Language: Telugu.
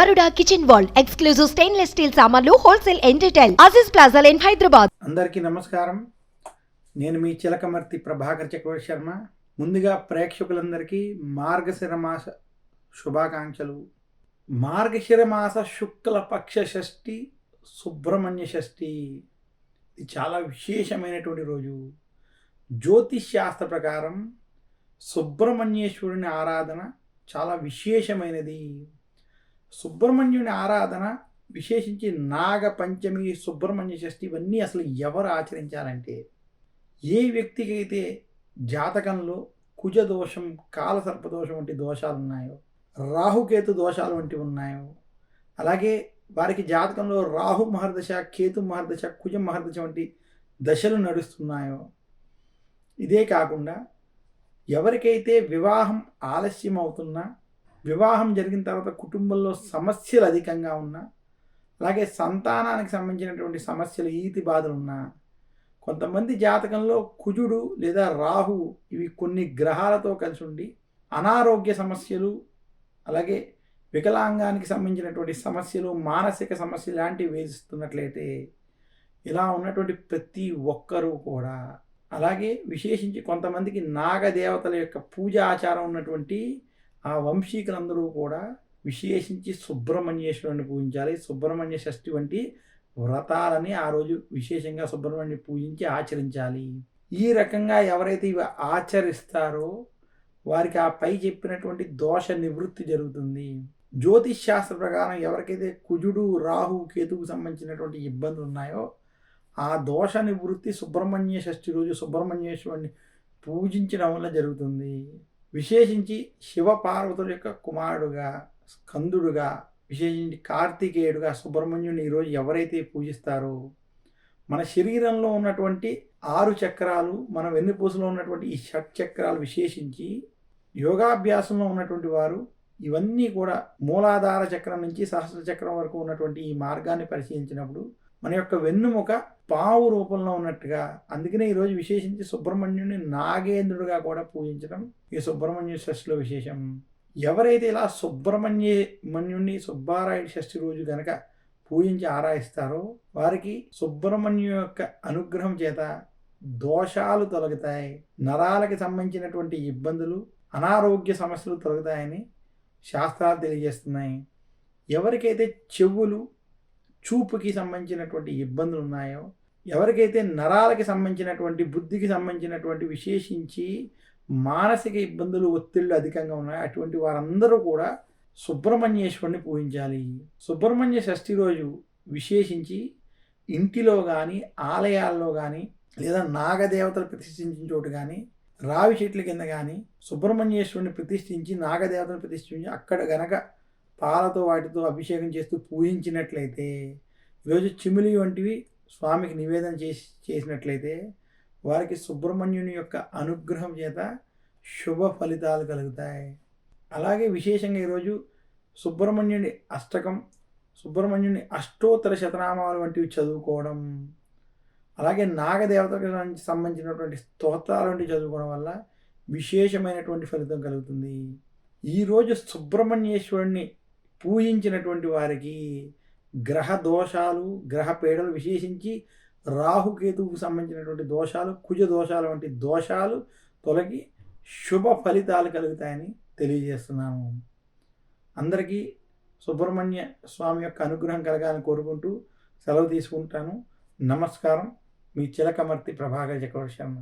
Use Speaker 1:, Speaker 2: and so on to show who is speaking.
Speaker 1: గరుడ kitchen wall exclusive stainless steel సామాన్లు wholesale and retail Aziz plaza in Hyderabad.
Speaker 2: అందరికీ నమస్కారం. నేను మీ చిలకమర్తి ప్రభాకర్ చక్రవర్తి శర్మ. ముందుగా ప్రేక్షకులందరికీ మార్గశిర మాస శుభాకాంక్షలు. మార్గశిర మాస శుక్ల పక్ష షష్ఠి సుబ్రహ్మణ్య షష్ఠి. ఇది చాలా విశేషమైనటువంటి రోజు. జ్యోతిష్ శాస్త్ర ప్రకారం సుబ్రహ్మణ్యేశ్వరుని ఆరాధన చాలా విశేషమైనది. సుబ్రహ్మణ్యుని ఆరాధన విశేషించి నాగ పంచమి, సుబ్రహ్మణ్య షష్ఠి ఇవన్నీ అసలు ఎవరు ఆచరించాలంటే, ఏ వ్యక్తికి అయితే జాతకంలో కుజదోషం, కాలసర్పదోషం వంటి దోషాలు ఉన్నాయో, రాహుకేతు దోషాలు వంటివి ఉన్నాయో, అలాగే వారికి జాతకంలో రాహు మహర్దశ, కేతు మహర్దశ, కుజ మహర్దశ వంటి దశలు నడుస్తున్నాయో, ఇదే కాకుండా ఎవరికైతే వివాహం ఆలస్యం అవుతున్నా, వివాహం జరిగిన తర్వాత కుటుంబంలో సమస్యలు అధికంగా ఉన్నా, అలాగే సంతానానికి సంబంధించినటువంటి సమస్యలు, ఈతి బాధలు ఉన్నా, కొంతమంది జాతకంలో కుజుడు లేదా రాహు ఇవి కొన్ని గ్రహాలతో కలిసి ఉండి అనారోగ్య సమస్యలు, అలాగే వికలాంగానికి సంబంధించినటువంటి సమస్యలు, మానసిక సమస్యలు లాంటివి వేధిస్తున్నట్లయితే, ఇలా ఉన్నటువంటి ప్రతి ఒక్కరూ కూడా, అలాగే విశేషించి కొంతమందికి నాగదేవతల యొక్క పూజ ఆచారం ఉన్నటువంటి ఆ వంశీకులందరూ కూడా విశేషించి సుబ్రహ్మణ్యేశ్వరుని పూజించాలి. సుబ్రహ్మణ్య షష్ఠి వంటి వ్రతాలని ఆ రోజు విశేషంగా సుబ్రహ్మణ్య పూజించి ఆచరించాలి. ఈ రకంగా ఎవరైతే ఇవి ఆచరిస్తారో వారికి ఆ పై చెప్పినటువంటి దోష నివృత్తి జరుగుతుంది. జ్యోతిష్ శాస్త్ర ప్రకారం ఎవరికైతే కుజుడు, రాహు, కేతువుకు సంబంధించినటువంటి ఇబ్బందులు ఉన్నాయో ఆ దోష నివృత్తి సుబ్రహ్మణ్య షష్ఠి రోజు సుబ్రహ్మణ్యేశ్వరుని పూజించడం వల్ల జరుగుతుంది. విశేషించి శివ పార్వతుల యొక్క కుమారుడుగా, స్కందుడుగా, విశేషించి కార్తికేయుడుగా సుబ్రహ్మణ్యుని ఈరోజు ఎవరైతే పూజిస్తారో, మన శరీరంలో ఉన్నటువంటి 6 చక్రాలు, మన వెన్నుపూసలో ఉన్నటువంటి ఈ షట్ చక్రాలు విశేషించి యోగాభ్యాసంలో ఉన్నటువంటి వారు ఇవన్నీ కూడా మూలాధార చక్రం నుంచి సహస్ర చక్రం వరకు ఉన్నటువంటి ఈ మార్గాన్ని పరిశీలించినప్పుడు మన యొక్క వెన్నుముక పావు రూపంలో ఉన్నట్టుగా, అందుకనే ఈరోజు విశేషించి సుబ్రహ్మణ్యుని నాగేంద్రుడిగా కూడా పూజించడం ఈ సుబ్రహ్మణ్య షష్ఠిలో విశేషం. ఎవరైతే ఇలా సుబ్రహ్మణ్యుని సుబ్బారాయుడు షష్ఠి రోజు గనక పూజించి ఆరాయిస్తారో వారికి సుబ్రహ్మణ్యు యొక్క అనుగ్రహం చేత దోషాలు తొలగుతాయి, నరాలకి సంబంధించినటువంటి ఇబ్బందులు, అనారోగ్య సమస్యలు తొలగుతాయని శాస్త్రాలు తెలియజేస్తున్నాయి. ఎవరికైతే చెవులు, చూపుకి సంబంధించినటువంటి ఇబ్బందులు ఉన్నాయో, ఎవరికైతే నరాలకి సంబంధించినటువంటి, బుద్ధికి సంబంధించినటువంటి విశేషించి మానసిక ఇబ్బందులు, ఒత్తిళ్ళు అధికంగా ఉన్నాయో అటువంటి వారందరూ కూడా సుబ్రహ్మణ్యేశ్వరుని పూజించాలి. సుబ్రహ్మణ్య షష్ఠి రోజు విశేషించి ఇంటిలో కానీ, ఆలయాల్లో కానీ, లేదా నాగదేవతలు ప్రతిష్ఠించిన చోటు కానీ, రావి చెట్ల కింద కానీ సుబ్రహ్మణ్యేశ్వరుని ప్రతిష్ఠించి, నాగదేవతను ప్రతిష్ఠించి అక్కడ గనక పాలతో వాటితో అభిషేకం చేస్తూ పూజించినట్లయితే, ఈరోజు చిమిలి వంటివి స్వామికి నివేదన చేసినట్లయితే వారికి సుబ్రహ్మణ్యుని యొక్క అనుగ్రహం చేత శుభ ఫలితాలు కలుగుతాయి. అలాగే విశేషంగా ఈరోజు సుబ్రహ్మణ్యుని అష్టకం, సుబ్రహ్మణ్యుని అష్టోత్తర శతనామాలు వంటివి చదువుకోవడం, అలాగే నాగదేవతలకు సంబంధించినటువంటి స్తోత్రాలు వంటివి చదువుకోవడం వల్ల విశేషమైనటువంటి ఫలితం కలుగుతుంది. ఈరోజు సుబ్రహ్మణ్యేశ్వరుణ్ణి పూజించినటువంటి వారికి గ్రహ దోషాలు, గ్రహ పీడలు, విశేషించి రాహుకేతువుకు సంబంధించినటువంటి దోషాలు, కుజ దోషాలు వంటి దోషాలు తొలగి శుభ ఫలితాలు కలుగుతాయని తెలియజేస్తున్నాను. అందరికీ సుబ్రహ్మణ్య స్వామి యొక్క అనుగ్రహం కలగాలని కోరుకుంటూ సెలవు తీసుకుంటాను. నమస్కారం. మీ చిలకమర్తి ప్రభాకర్ చక్రవర్తి శర్మ.